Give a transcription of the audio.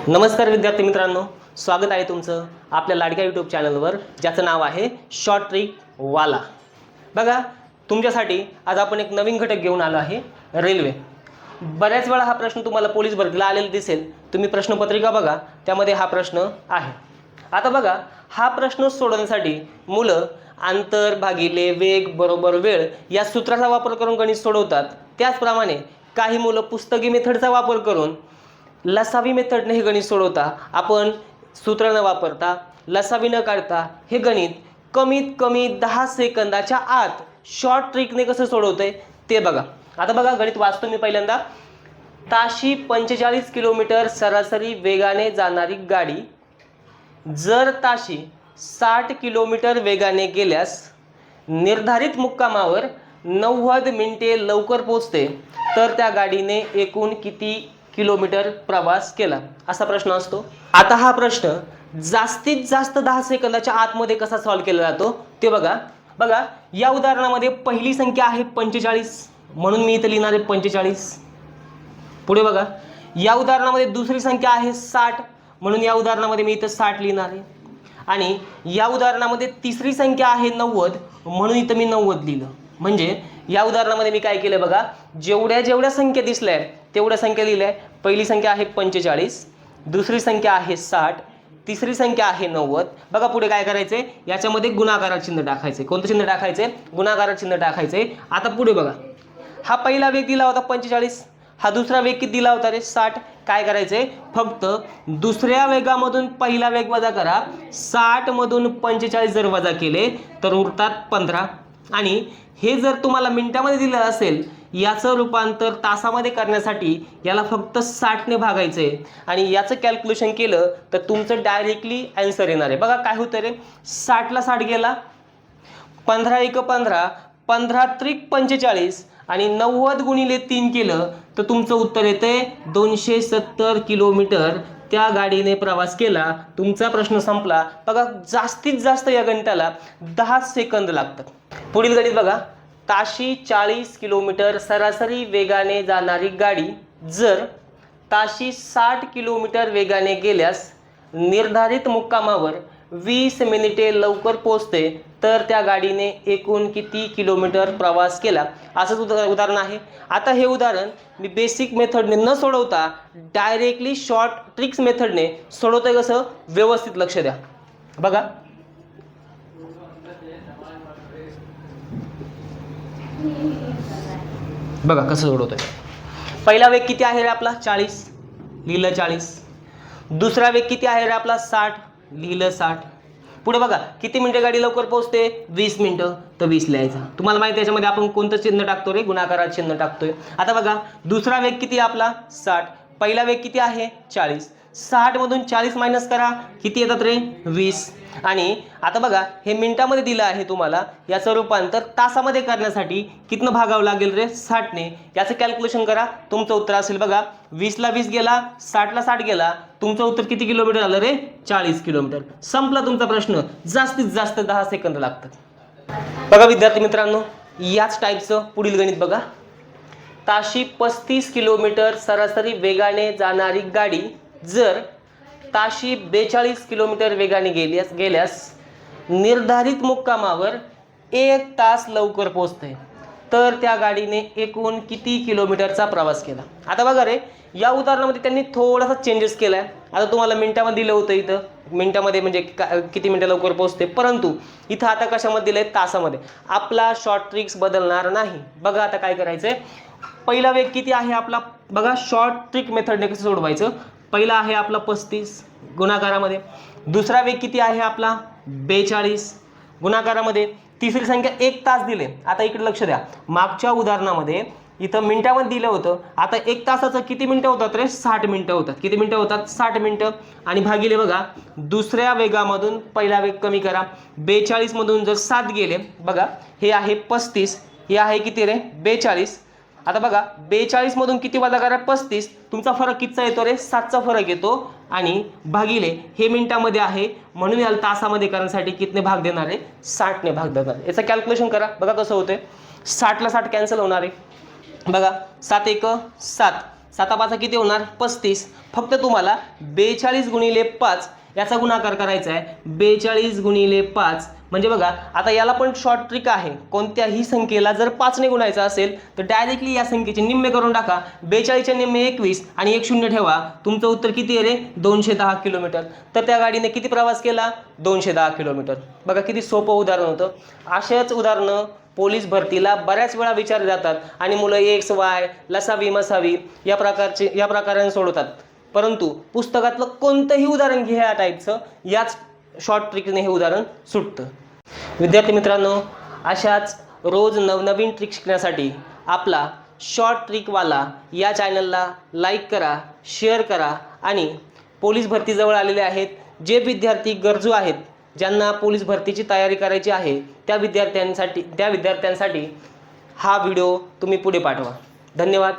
नमस्कार विद्यार्थी मित्रांनो, स्वागत आहे तुमचं आपल्या लाडक्या यूट्यूब चॅनलवर, ज्याचं नाव आहे शॉर्ट ट्रिक वाला। बघा, तुमच्यासाठी आज आपण एक नवीन घटक घेऊन आलो आहे, रेल्वे। बऱ्याच वेळा हा प्रश्न तुम्हाला पोलीस भरतीला आलेला दिसेल, तुम्ही प्रश्नपत्रिका बघा, त्यामध्ये हा प्रश्न आहे। आता बघा, हा प्रश्न सोडवण्यासाठी मुलं अंतर भागिले वेग बरोबर वेळ या सूत्राचा वापर करून गणित सोडवतात। त्याचप्रमाणे काही मुलं पुस्तकी मेथडचा वापर करून लसावी मेथडने हे गणित सोडवता। आपण सूत्र न वापरता, लसावी न काढता हे गणित कमीत कमी 10 सेकंदाच्या आत शॉर्ट ट्रिकने कसं सोडवतंय ते बघा। आता बघा, गणित वाचतो मी पहिल्यांदा। ताशी 45 किलोमीटर सरासरी वेगाने जाणारी गाडी जर ताशी 60 किलोमीटर वेगाने गेल्यास निर्धारित मुक्कामावर 90 मिनिटे लवकर पोहोचते, तर त्या गाडीने एकूण किती किलोमीटर प्रवास केला, असा प्रश्न असतो। आता हा प्रश्न जास्तीत जास्त 10 सेकंदाच्या आतमध्ये कसा सॉल्व्ह केला जातो ते बघा। बघा, या उदाहरणामध्ये पहिली संख्या आहे 45, म्हणून मी इथे लिहिणार आहे 45। पुढे बघा, या उदाहरणामध्ये दुसरी संख्या आहे 60, म्हणून या उदाहरणामध्ये मी इथे 60 लिहिणार आहे। आणि या उदाहरणामध्ये तिसरी संख्या आहे 90, म्हणून इथे मी 90 लिहिलं। म्हणजे या उदाहरणामध्ये मी काय केलं बघा, जेवढ्या संख्या दिसल्या तेवढ्या संख्या लिहिल्या। पहिली संख्या आहे 45, दुसरी संख्या आहे 60, तिसरी संख्या आहे 90। बघा, पुढे काय करायचंय, याच्यामध्ये गुणाकाराचे चिन्ह टाकायचे। कोणतं चिन्ह टाकायचे? गुणाकाराचे चिन्ह टाकायचे। आता पुढे बघा, हा पहिला वेग दिला होता 45, हा दुसरा वेग किती दिला होता रे? 60। काय करायचंय, फक्त दुसऱ्या वेगामधून पहिला वेग वजा करा। 60 मधून 45 जर वजा केले तर उरतात 15। आणि हे जर तुम्हाला मिनिटामध्ये दिलं असेल, याचं रूपांतर तासामध्ये करण्यासाठी याला फक्त 60 ने भागायचंय आणि याचं कॅल्क्युलेशन केलं तर तुमचं डायरेक्टली आन्सर येणार आहे। बघा काय होतं रे, 60 ला 60 गेला, 15 × 1 = 15, 15 × 3 = 45 आणि 90 गुणिले 3 केलं तर तुमचं उत्तर येते 270 किलोमीटर त्या गाडीने प्रवास केला। तुमचा प्रश्न संपला। बघा, जास्तीत जास्त या गणिताला 10 सेकंद लागतात। पुढील गणित बघा, ताशी 40 किलोमीटर सरासरी वेगाने जाणारी गाडी जर ताशी 60 किलोमीटर वेगाने गेल्यास निर्धारित मुक्कामावर 20 मिनिटे लवकर पोहोचते, तर त्या गाडीने एकूण किती किलोमीटर प्रवास केला, असंच उदाहरण आहे। आता हे उदाहरण मी बेसिक मेथडने न सोडवता डायरेक्टली शॉर्ट ट्रिक्स मेथडने सोडवतोय। कसं? व्यवस्थित लक्ष द्या। बघा, बघा कसं सोडवतोय। पहिला वेग किती आहे रे आपला? 40, लिहिलं 40। दुसरा वेग किती आहे रे आपला? 60, लिहिलं 60। पुढे बघा, किती मिनिटं गाडी लवकर पोहोचते? 20 मिनिटं, तर 20 लिहायचा। तुम्हाला माहिती आहे याच्यामध्ये आपण कोणतं चिन्ह टाकतो रे? गुणाकाराचे चिन्ह टाकतोय। आता बघा, दुसरा वेग किती आपला? 60। पहिला वेग किती आहे? 40। 60 मधून 40 मायनस करा, किती येतात रे? 20। आणि आता बघा, हे मिनिटामध्ये दिलं आहे तुम्हाला, याचं रूपांतर तासामध्ये करण्यासाठी कितनं भागावं लागेल रे? 60 ने। याचं कॅल्क्युलेशन करा, तुमचं उत्तर असेल बघा, 20 ला 20 गेला, 60 ला 60 गेला, तुमचं उत्तर किती किलोमीटर आलं रे? 40 किलोमीटर। संपला तुमचा प्रश्न। जास्तीत जास्त 10 सेकंद लागतात। बघा विद्यार्थी मित्रांनो, याच टाईपचं पुढील गणित बघा। ताशी 35 किलोमीटर सरासरी वेगाने जाणारी गाडी जर ताशी 42 किलोमीटर वेगाने गेल्यास निर्धारित मुक्कामावर 1 तास लवकर पोहोचते, तर त्या गाडीने एकूण किती किलोमीटरचा प्रवास केला। आता बघा रे, या उदाहरणामध्ये त्यांनी थोडासा चेंजेस केलाय। आता तुम्हाला मिनिटामध्ये दिलं होतं, इथं मिनिटामध्ये म्हणजे किती मिनिटं लवकर पोहोचते, परंतु इथं आता कशामध्ये दिलंय? तासामध्ये। आपला शॉर्ट ट्रिक्स बदलणार नाही। बघा, आता काय करायचंय, पहिला वेग किती आहे आपला? बघा, शॉर्ट ट्रिक मेथडने कसं सोडवायचं। पहिला आहे आपला 35 गुणाकारामध्ये, दुसरा वेग किती आहे आपला? 42 गुणाकारामध्ये, तिसरी संख्या 1 तास दिले। आता इकडे लक्ष द्या, मागच्या उदाहरणामध्ये इथं मिनिटामध्ये दिलं होतं, आता 1 तासाचं किती मिनिटं होतात रे? 60 मिनिटं होतात। किती मिनिटं होतात? 60 मिनिटं। आणि भागिले बघा, दुसऱ्या वेगामधून पहिला वेग कमी करा, 42 मधून जर 7 गेले, बघा हे आहे 35, हे आहे किती रे? 42। आता बघा, 42 मधून किती वजा करा? 35। तुमचा फरक कितीचा येतो रे? 7चा फरक येतो। आणि भागिले हे मिनिटामध्ये आहे, म्हणून याला तासामध्ये करण्यासाठी कितने भाग देणार आहे? 60 ने भाग देणार। याचं कॅल्क्युलेशन करा, बघा कसं होतंय। 60 ला 60 कॅन्सल होणार आहे। बघा, 7 × 1 = 7, 7 5 किती होणार 35. फक्त तुम्हाला 42 गुणिले 5 याचा गुणाकार करायचा आहे. 42 गुणिले 5 म्हणजे बघा आता याला पण शॉर्ट ट्रिक आहे. कोणत्याही संख्येला जर 5 ने गुणायचं असेल तर डायरेक्टली या संख्येचे निम्मे करून टाका. 42 चे निम्मे 21 आणि एक शून्य ठेवा. तुमचं उत्तर किती आहे रे 210 किलोमीटर. तर त्या गाडीने किती प्रवास केला 210 किलोमीटर. बघा किती सोपं उदाहरण होतं. अशाच उदाहरणं पोलीस भरतीला बऱ्याच वेळा विचारले जातात आणि मुलं एक्स वाय लसावी मसावी या प्रकाराने सोडवतात. परंतु पुस्तकातलं कोणतंही उदाहरण घ्या या टाईपचं याच शॉर्ट ट्रिकने हे उदाहरण सुटतं. विद्यार्थी मित्रांनो, अशाच रोज नवनवीन ट्रिक शिकण्यासाठी आपला शॉर्ट ट्रिकवाला या चॅनलला लाईक करा, शेअर करा आणि पोलीस भरती जवळ आलेले आहेत जे विद्यार्थी गरजू आहेत, ज्यांना पोलीस भरतीची तयारी करायची आहे त्या विद्यार्थ्यांसाठी हा व्हिडिओ तुम्ही पुढे पाठवा. धन्यवाद.